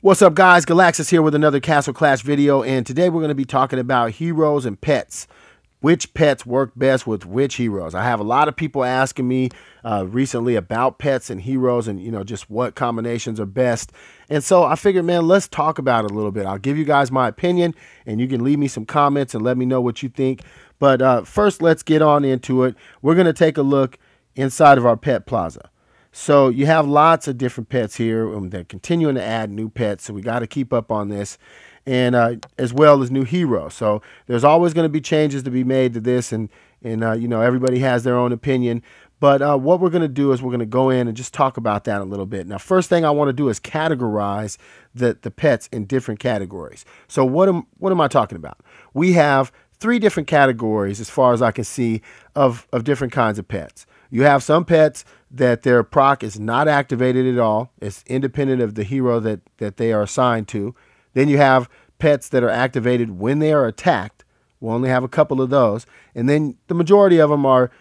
What's up, guys? Galaxis here with another Castle Clash video, and today we're going to be talking about heroes and pets. Which pets work best with which heroes? I have a lot of people asking me recently about pets and heroes and, just what combinations are best. And so I figured, man, let's talk about it a little bit. I'll give you guys my opinion, and you can leave me some comments and let me know what you think. But first, let's get on into it. We're going to take a look inside of our pet plaza. So you have lots of different pets here. They're continuing to add new pets, so we got to keep up on this, and as well as new heroes. So there's always going to be changes to be made to this, and everybody has their own opinion. But what we're going to do is we're going to go in and just talk about that a little bit. Now, first thing I want to do is categorize the pets in different categories. So what am I talking about? We have 3 different categories, as far as I can see, of different kinds of pets. You have some pets that their proc is not activated at all. It's independent of the hero that they are assigned to. Then you have pets that are activated when they are attacked. We'll only have a couple of those. And then the majority of them are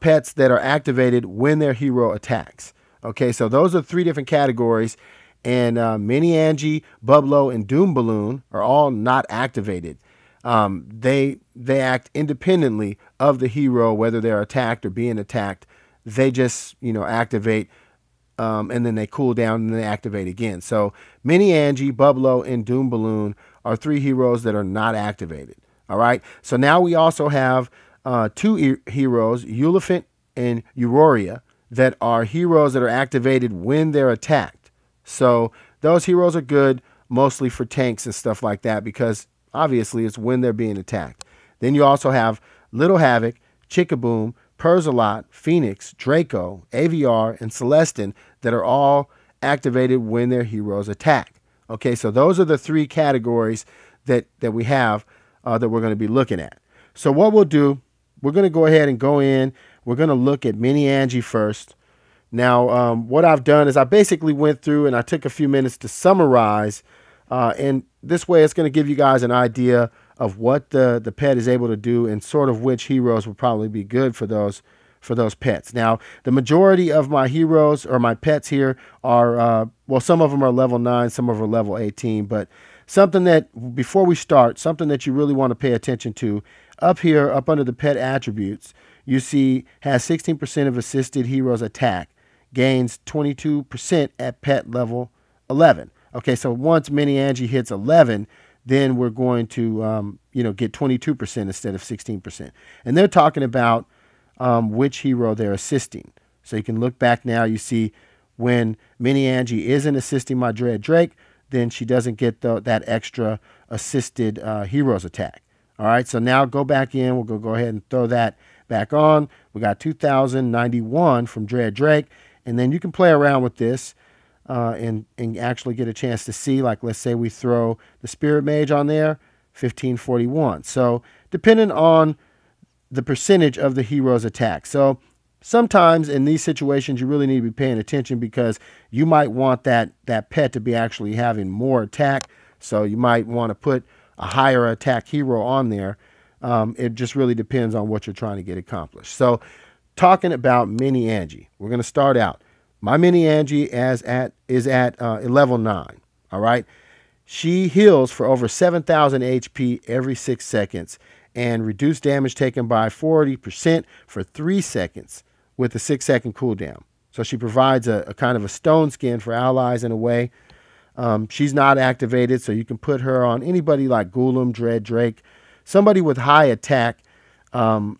pets that are activated when their hero attacks. Okay, so those are 3 different categories. And Mini Angi, Bublo, and Doom Balloon are all not activated. They act independently of the hero, whether they're attacked or being attacked. They just, activate, and then they cool down and they activate again. So Mini Angi, Bublo, and Doom Balloon are 3 heroes that are not activated. All right. So now we also have 2 heroes, Elephant and Aurora, that are heroes that are activated when they're attacked. So those heroes are good, mostly for tanks and stuff like that, because obviously it's when they're being attacked. Then you also have Little Havoc, Chickaboom, Perzalot, Phoenix, Draco, AVR, and Celestin that are all activated when their heroes attack. Okay, so those are the 3 categories that we have that we're going to be looking at. So what we'll do, we're going to go ahead and go in. We're going to look at Mini Angi first. Now, what I've done is I basically went through and I took a few minutes to summarize, and this way it's going to give you guys an idea of what the pet is able to do and sort of which heroes would probably be good for those pets. Now, the majority of my heroes or my pets here are, well, some of them are level 9, some of them are level 18, but something that, before we start, something that you really want to pay attention to, up here, up under the pet attributes, you see has 16% of assisted heroes attack, gains 22% at pet level 11. Okay, so once Mini Angi hits 11, then we're going to, get 22% instead of 16%. And they're talking about which hero they're assisting. So you can look back now. You see when Mini Angi isn't assisting my Dread Drake, then she doesn't get that extra assisted heroes attack. All right, so now go back in. We'll go ahead and throw that back on. We got 2,091 from Dread Drake. And then you can play around with this. And actually get a chance to see, like, let's say we throw the Spirit Mage on there, 1541. So depending on the percentage of the hero's attack. So sometimes in these situations, you really need to be paying attention, because you might want that pet to be actually having more attack. So you might want to put a higher attack hero on there. It just really depends on what you're trying to get accomplished. So talking about Mini Angi, we're going to start out. My Mini Angi is at level 9, all right? She heals for over 7,000 HP every 6 seconds and reduced damage taken by 40% for 3 seconds with a 6-second cooldown. So she provides a kind of a stone skin for allies in a way. She's not activated, so you can put her on anybody like Ghoulam, Dread Drake, somebody with high attack, and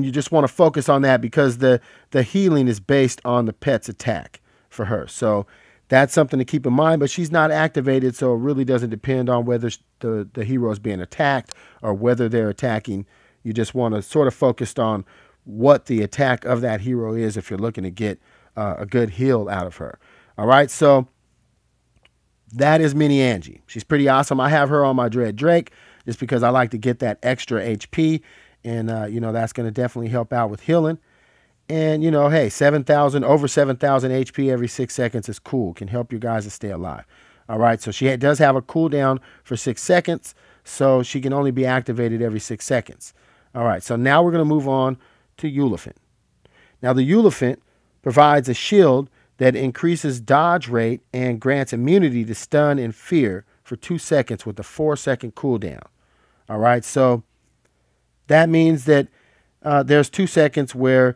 you just want to focus on that, because the healing is based on the pet's attack for her. So that's something to keep in mind, but she's not activated, so it really doesn't depend on whether the hero is being attacked or whether they're attacking. You just want to sort of focus on what the attack of that hero is if you're looking to get a good heal out of her. All right, so that is Mini Angi. She's pretty awesome. I have her on my Dread Drake just because I like to get that extra HP. And, that's going to definitely help out with healing. And, hey, over 7,000 HP every 6 seconds is cool. Can help you guys to stay alive. All right, so she does have a cooldown for 6 seconds, so she can only be activated every 6 seconds. All right, so now we're going to move on to Elephant. Now, the Elephant provides a shield that increases dodge rate and grants immunity to stun and fear for 2 seconds with a 4-second cooldown. All right, so that means that there's 2 seconds where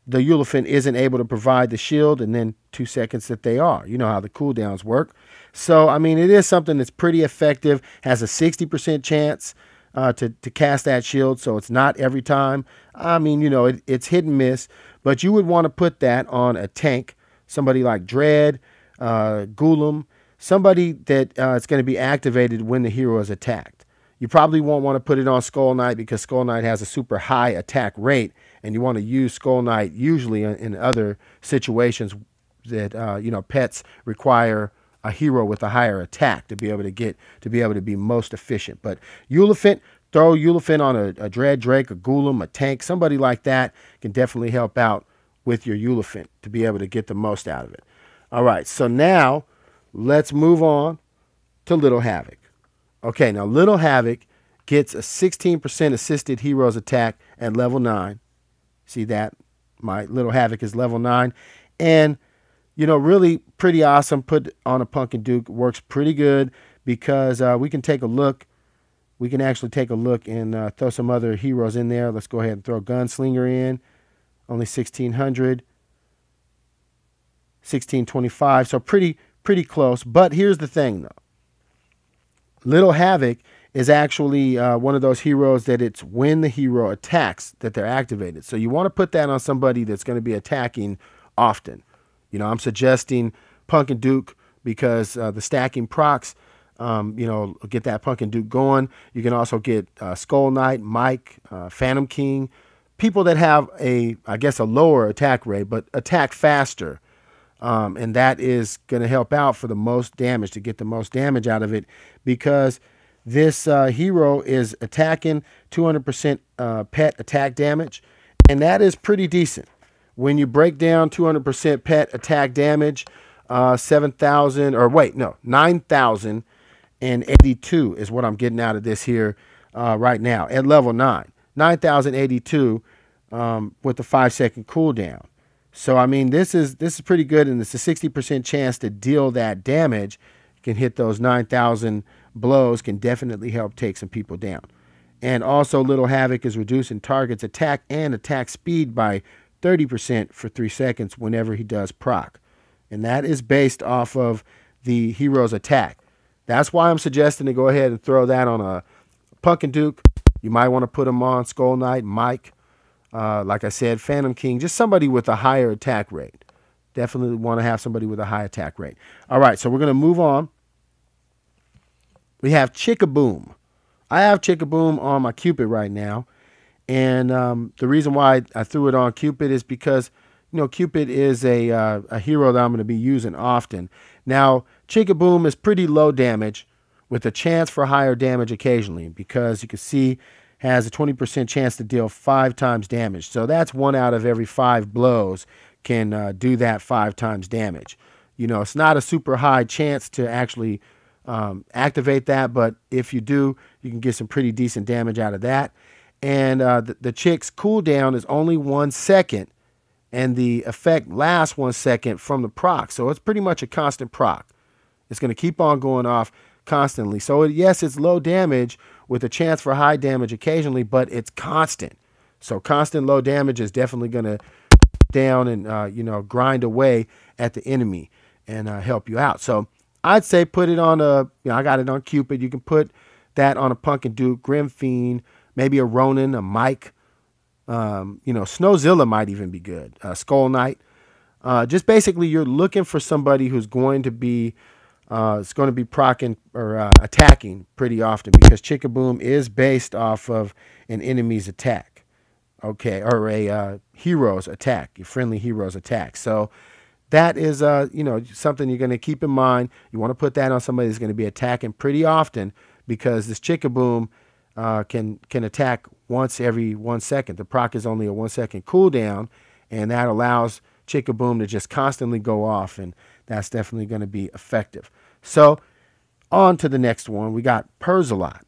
the Ulefant isn't able to provide the shield, and then 2 seconds that they are. You know how the cooldowns work. So, I mean, it is something that's pretty effective, has a 60% chance to cast that shield, so it's not every time. I mean, you know, it's hit and miss, but you would want to put that on a tank, somebody like Dread, Golem, somebody that it's going to be activated when the hero is attacked. You probably won't want to put it on Skull Knight because Skull Knight has a super high attack rate, and you want to use Skull Knight usually in other situations that, you know, pets require a hero with a higher attack to be able to be most efficient. But Ulefant, throw Ulefant on a Dread Drake, a Golem, a tank, somebody like that can definitely help out with your Ulefant to be able to get the most out of it. All right, so now let's move on to Little Havoc. Okay, now Little Havoc gets a 16% assisted hero's attack at level 9. See that? My Little Havoc is level 9. And, you know, really pretty awesome. Put on a Pumpkin Duke. Works pretty good because we can take a look. We can actually take a look and throw some other heroes in there. Let's go ahead and throw Gunslinger in. Only 1,600. 1,625. So pretty close. But here's the thing, though. Little Havoc is actually one of those heroes that it's when the hero attacks that they're activated. So you want to put that on somebody that's going to be attacking often. You know, I'm suggesting Pumpkin Duke because the stacking procs, you know, get that Pumpkin Duke going. You can also get Skull Knight, Mike, Phantom King, people that have I guess a lower attack rate, but attack faster. And that is going to help out for the most damage, to get the most damage out of it, because this hero is attacking 200% pet attack damage, and that is pretty decent. When you break down 200% pet attack damage, 9,082 is what I'm getting out of this here right now at level 9. 9,082 with the 5-second cooldown. So, I mean, this is pretty good, and it's a 60% chance to deal that damage. You can hit those 9,000 blows, can definitely help take some people down. And also, Little Havoc is reducing target's attack and attack speed by 30% for 3 seconds whenever he does proc. And that is based off of the hero's attack. That's why I'm suggesting to go ahead and throw that on a Pumpkin Duke. You might want to put him on Skull Knight, Mike. Like I said, Phantom King, just somebody with a higher attack rate. Definitely want to have somebody with a high attack rate. All right, so we're going to move on. We have Chickaboom. I have Chickaboom on my Cupid right now. And the reason why I threw it on Cupid is because, you know, Cupid is a hero that I'm going to be using often. Now, Chickaboom is pretty low damage with a chance for higher damage occasionally, because you can see has a 20% chance to deal 5 times damage. So that's 1 out of every 5 blows can do that 5 times damage. You know, it's not a super high chance to actually activate that, but if you do, you can get some pretty decent damage out of that. And the chick's cooldown is only 1 second, and the effect lasts 1 second from the proc. So it's pretty much a constant proc. It's going to keep on going off constantly. So yes, it's low damage with a chance for high damage occasionally, but it's constant. So constant low damage is definitely going to down and you know, grind away at the enemy and help you out. So I'd say put it on a, you know, I got it on Cupid. You can put that on a Pumpkin Duke, Grim Fiend, maybe a Ronin, a Mike. You know, Snowzilla might even be good. Skull Knight. Just basically, you're looking for somebody who's going to be procking or attacking pretty often, because Chickaboom is based off of an enemy's attack, okay, or a hero's attack, your friendly hero's attack. So that is, you know, something you're going to keep in mind. You want to put that on somebody that's going to be attacking pretty often, because this Chickaboom can attack once every 1 second. The proc is only a 1 second cooldown, and that allows Chickaboom to just constantly go off, and that's definitely going to be effective. So on to the next one. We got Perzelot.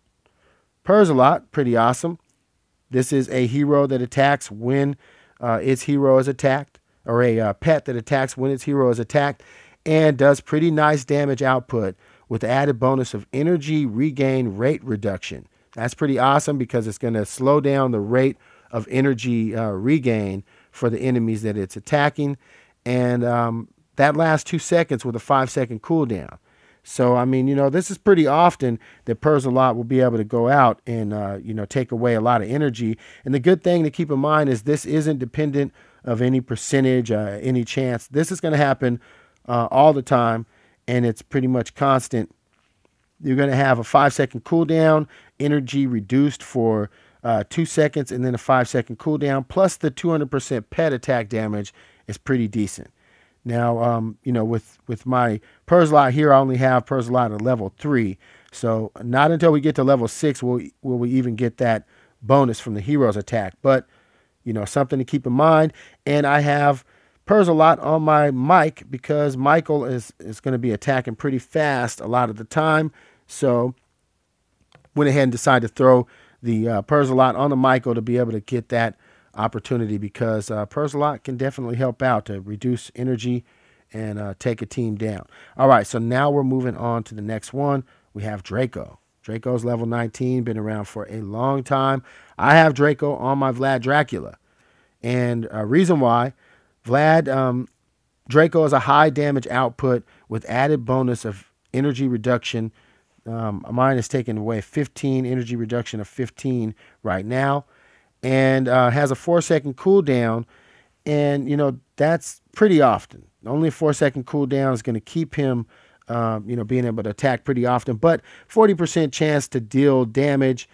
Perzelot, pretty awesome. This is a hero that attacks when its hero is attacked. or a pet that attacks when its hero is attacked, and does pretty nice damage output with the added bonus of energy regain rate reduction. That's pretty awesome because it's going to slow down the rate of energy regain for the enemies that it's attacking. And that lasts 2 seconds with a 5-second cooldown. So, I mean, this is pretty often that Perzelot will be able to go out and, take away a lot of energy. And the good thing to keep in mind is this isn't dependent of any percentage, any chance. This is going to happen all the time, and it's pretty much constant. You're going to have a 5-second cooldown, energy reduced for 2 seconds, and then a 5-second cooldown, plus the 200% pet attack damage is pretty decent. Now, with my Perzelot here, I only have Perzelot at level 3. So not until we get to level 6 will we even get that bonus from the hero's attack. But, something to keep in mind. And I have Perzelot on my Mike because Michael is going to be attacking pretty fast a lot of the time. So went ahead and decided to throw the Perzelot on the Michael to be able to get that opportunity, because Perzelot can definitely help out to reduce energy and take a team down. All right, so now we're moving on to the next one. We have Draco. Draco's level 19, been around for a long time. I have Draco on my Vlad Dracula. And reason why, Draco is a high damage output with added bonus of energy reduction. Mine is taking away 15, energy reduction of 15 right now. And has a 4-second cooldown, and that's pretty often. Only a 4-second cooldown is going to keep him, being able to attack pretty often. But 40% chance to deal damage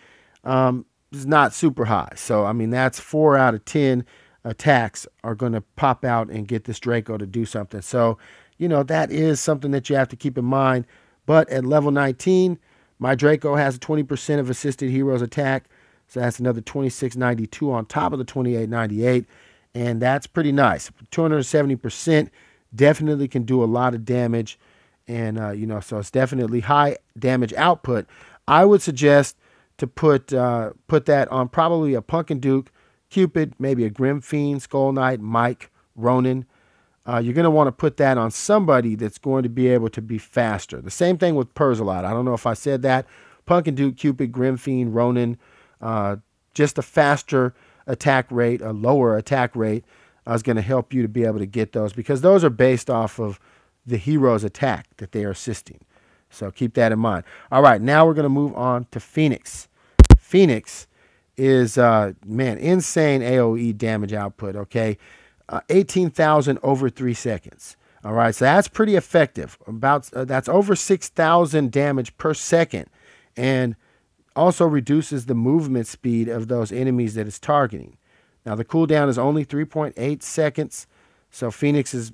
is not super high. So I mean, that's 4 out of 10 attacks are going to pop out and get this Draco to do something. So that is something that you have to keep in mind. But at level 19, my Draco has a 20% of assisted heroes attack. So that's another 2692 on top of the 2898. And that's pretty nice. 270% definitely can do a lot of damage. And, so it's definitely high damage output. I would suggest to put that on probably a Pumpkin Duke, Cupid, maybe a Grim Fiend, Skull Knight, Mike, Ronin. You're going to want to put that on somebody that's going to be able to be faster. The same thing with Perzelot. I don't know if I said that. Pumpkin Duke, Cupid, Grim Fiend, Ronin. Just a faster attack rate, a lower attack rate is going to help you to be able to get those, because those are based off of the hero's attack that they are assisting. So keep that in mind. All right, now we're going to move on to Phoenix. Phoenix is, insane AoE damage output, okay? 18,000 over 3 seconds. All right, so that's pretty effective. That's over 6,000 damage per second. And also reduces the movement speed of those enemies that it's targeting. Now, the cooldown is only 3.8 seconds, so Phoenix is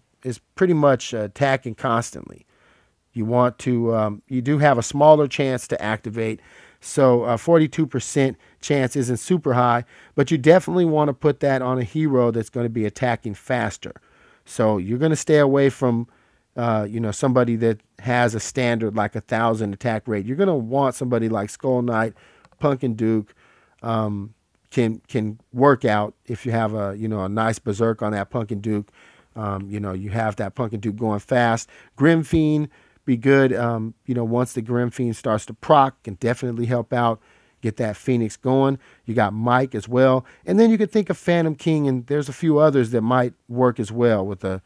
pretty much attacking constantly. You want to, you do have a smaller chance to activate, so 42% chance isn't super high, but you definitely want to put that on a hero that's going to be attacking faster. So you're going to stay away from somebody that has a standard like 1,000 attack rate. You're going to want somebody like Skull Knight, Pumpkin Duke, can work out if you have a nice berserk on that Pumpkin Duke. You have that Pumpkin Duke going fast. Grim Fiend be good. Once the Grim Fiend starts to proc, can definitely help out, get that Phoenix going. You got Mike as well, and then you could think of Phantom King, and there's a few others that might work as well with a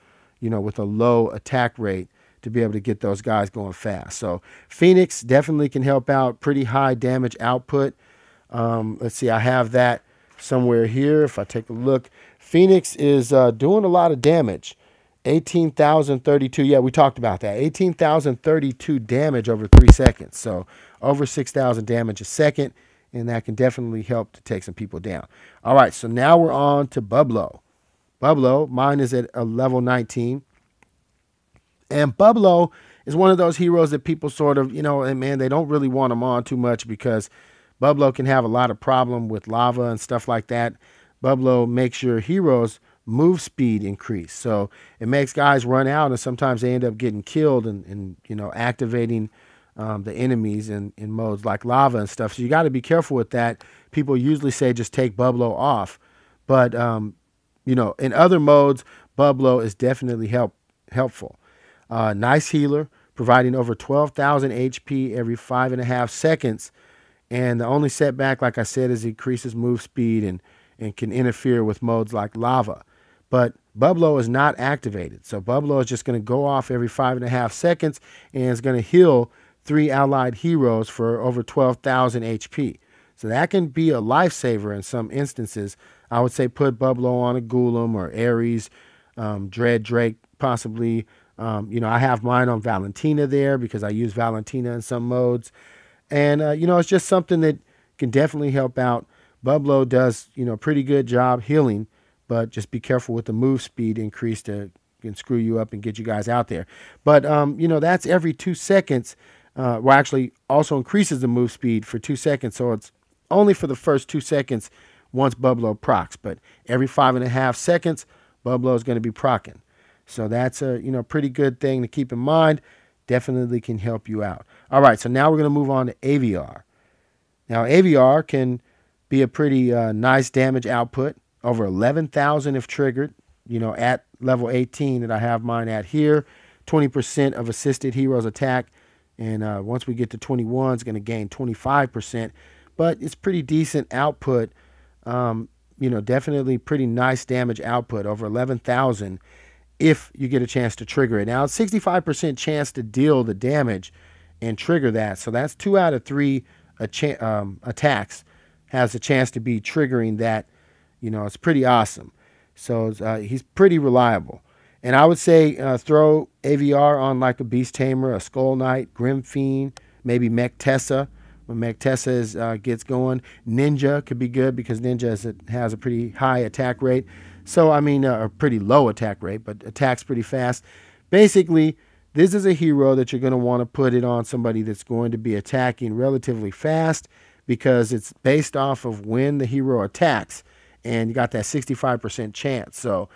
low attack rate to be able to get those guys going fast. So Phoenix definitely can help out. Pretty high damage output. Let's see, I have that somewhere here. If I take a look, Phoenix is doing a lot of damage. 18,032. Yeah, we talked about that. 18,032 damage over 3 seconds. So over 6,000 damage a second, and that can definitely help to take some people down. All right, so now we're on to Bublo. Bublo, mine is at a level 19. And Bublo is one of those heroes that people sort of, and man, they don't really want him on too much because Bublo can have a lot of problem with lava and stuff like that. Bublo makes your heroes move speed increase. So it makes guys run out, and sometimes they end up getting killed and activating the enemies in modes like lava and stuff. So you got to be careful with that. People usually say just take Bublo off. But, in other modes, Bublo is definitely helpful. Nice healer, providing over 12,000 HP every 5.5 seconds. And the only setback, like I said, is it increases move speed and can interfere with modes like lava. But Bublo is not activated. So Bublo is just going to go off every 5.5 seconds and is going to heal 3 allied heroes for over 12,000 HP. So that can be a lifesaver in some instances. I would say put Bublo on a Golem or Ares, Dread Drake possibly. I have mine on Valentina there because I use Valentina in some modes. And, it's just something that can definitely help out. Bublo does, a pretty good job healing, but just be careful with the move speed increase to can screw you up and get you guys out there. But, that's every 2 seconds. Actually also increases the move speed for 2 seconds. So it's only for the first 2 seconds once Bublo procs. But every 5.5 seconds, Bublo is going to be procking. So that's a, pretty good thing to keep in mind. Definitely can help you out. All right, so now we're going to move on to AVR. Now, AVR can be a pretty nice damage output, over 11,000 if triggered, at level 18 that I have mine at here. 20% of assisted heroes attack, and once we get to 21, it's going to gain 25%. But it's pretty decent output, definitely pretty nice damage output, over 11,000 if you get a chance to trigger it. Now, it's 65% chance to deal the damage and trigger that. So that's 2 out of 3 attacks has a chance to be triggering that. It's pretty awesome. So he's pretty reliable. And I would say throw AVR on like a Beast Tamer, a Skull Knight, Grim Fiend, maybe Mech Tessa. When Mech Tessa gets going, Ninja could be good because Ninja has a pretty high attack rate. So, a pretty low attack rate, but attacks pretty fast. Basically, this is a hero that you're going to want to put it on somebody that's going to be attacking relatively fast because it's based off of when the hero attacks, and you got that 65% chance. So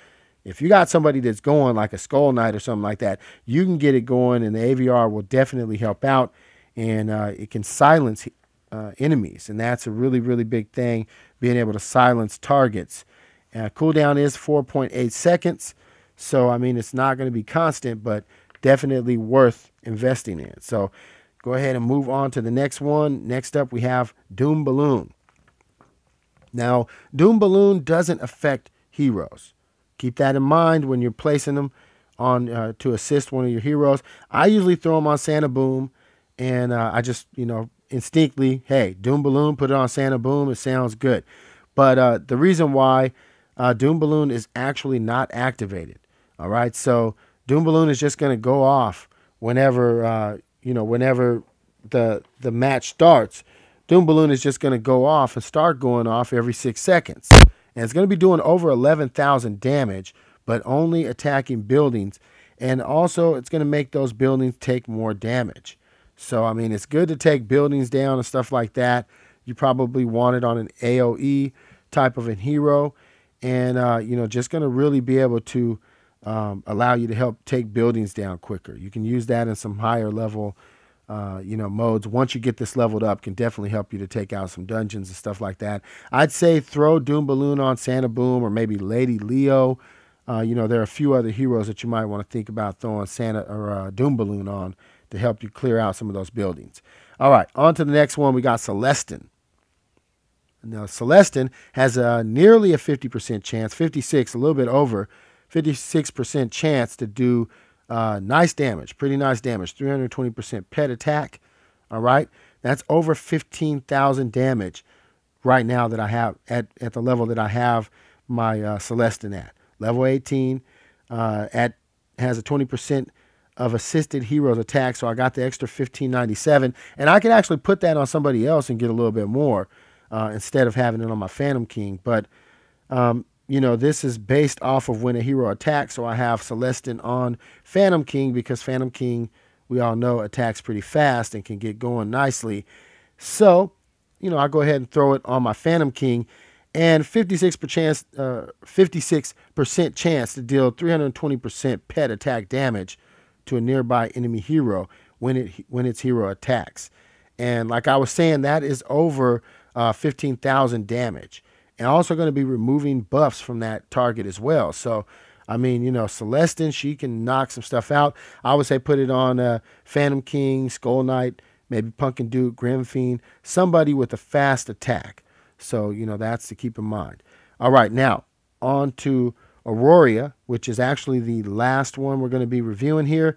if you got somebody that's going like a Skull Knight or something like that, you can get it going, and the AVR will definitely help out, and it can silence enemies, and that's a really, really big thing, being able to silence targets. Cooldown is 4.8 seconds. So, it's not going to be constant, but definitely worth investing in. So, go ahead and move on to the next one. Next up, we have Doom Balloon. Now, Doom Balloon doesn't affect heroes. Keep that in mind when you're placing them on to assist one of your heroes. I usually throw them on Santa Boom, and I just, instinctively, hey, Doom Balloon, put it on Santa Boom. It sounds good. But the reason why Doom Balloon is actually not activated. All right, so Doom Balloon is just going to go off whenever whenever the match starts. Doom Balloon is just going to go off and start going off every 6 seconds, and it's going to be doing over 11,000 damage, but only attacking buildings, and also it's going to make those buildings take more damage. So it's good to take buildings down and stuff like that. You probably want it on an AoE type of a hero. And, just going to really be able to allow you to help take buildings down quicker. You can use that in some higher level, modes. Once you get this leveled up, can definitely help you to take out some dungeons and stuff like that. I'd say throw Doom Balloon on Santa Boom or maybe Lady Leo. There are a few other heroes that you might want to think about throwing Doom Balloon on to help you clear out some of those buildings. All right, on to the next one. We got Celestin. Now, Celestin has nearly a 50% chance, 56, a little bit over, 56% chance to do nice damage, pretty nice damage, 320% pet attack. All right, that's over 15,000 damage right now that I have at the level that I have my Celestin at. Level 18 has a 20% of assisted heroes attack, so I got the extra 1597, and I can actually put that on somebody else and get a little bit more. Instead of having it on my Phantom King. But, this is based off of when a hero attacks. So I have Celestin on Phantom King because Phantom King, we all know, attacks pretty fast and can get going nicely. So, I'll go ahead and throw it on my Phantom King. And 56% chance to deal 320% pet attack damage to a nearby enemy hero when its hero attacks. And like I was saying, that is over 15,000 damage, and also going to be removing buffs from that target as well. So I mean, Celestin, she can knock some stuff out. I would say put it on Phantom King, Skull Knight, maybe Pumpkin Duke, Grim Fiend, somebody with a fast attack. So, that's to keep in mind. All right, now on to Aurora, which is actually the last one we're going to be reviewing here.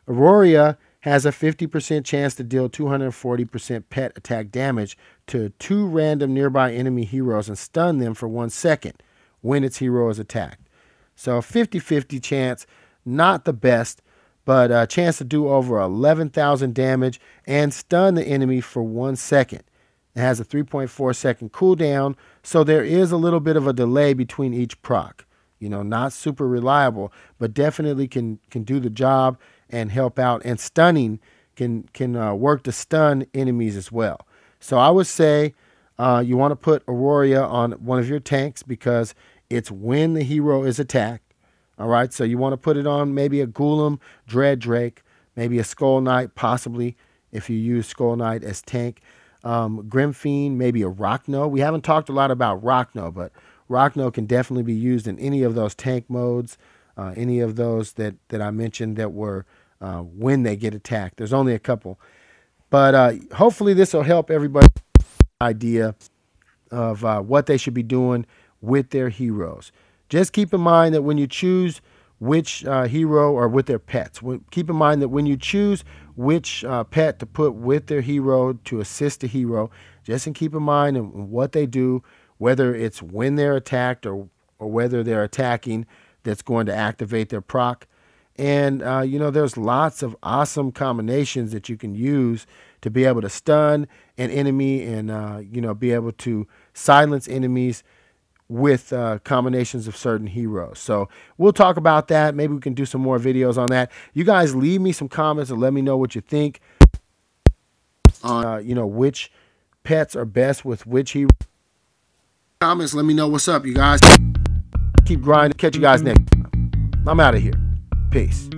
Aurora has a 50% chance to deal 240% pet attack damage to 2 random nearby enemy heroes and stun them for 1 second when its hero is attacked. So 50-50 chance, not the best, but a chance to do over 11,000 damage and stun the enemy for 1 second. It has a 3.4 second cooldown, so there is a little bit of a delay between each proc. Not super reliable, but definitely can do the job and help out. And stunning can work to stun enemies as well. So I would say you want to put Aurora on one of your tanks because it's when the hero is attacked. All right, so you want to put it on maybe a Golem, Dread Drake, maybe a Skull Knight, possibly if you use Skull Knight as tank. Grim Fiend, maybe a Rockno. We haven't talked a lot about Rockno, but Rockno can definitely be used in any of those tank modes, any of those that I mentioned that were when they get attacked. There's only a couple. But hopefully this will help everybody idea of what they should be doing with their heroes. Just keep in mind that when you choose which hero or with their pets, keep in mind that when you choose which pet to put with their hero to assist the hero, just keep in mind what they do, whether it's when they're attacked or whether they're attacking that's going to activate their proc. And, there's lots of awesome combinations that you can use to be able to stun an enemy and, be able to silence enemies with combinations of certain heroes. So we'll talk about that. Maybe we can do some more videos on that. You guys leave me some comments and let me know what you think on, which pets are best with which hero. Comments, let me know what's up, you guys. Keep grinding. Catch you guys next time. I'm out of here. Peace.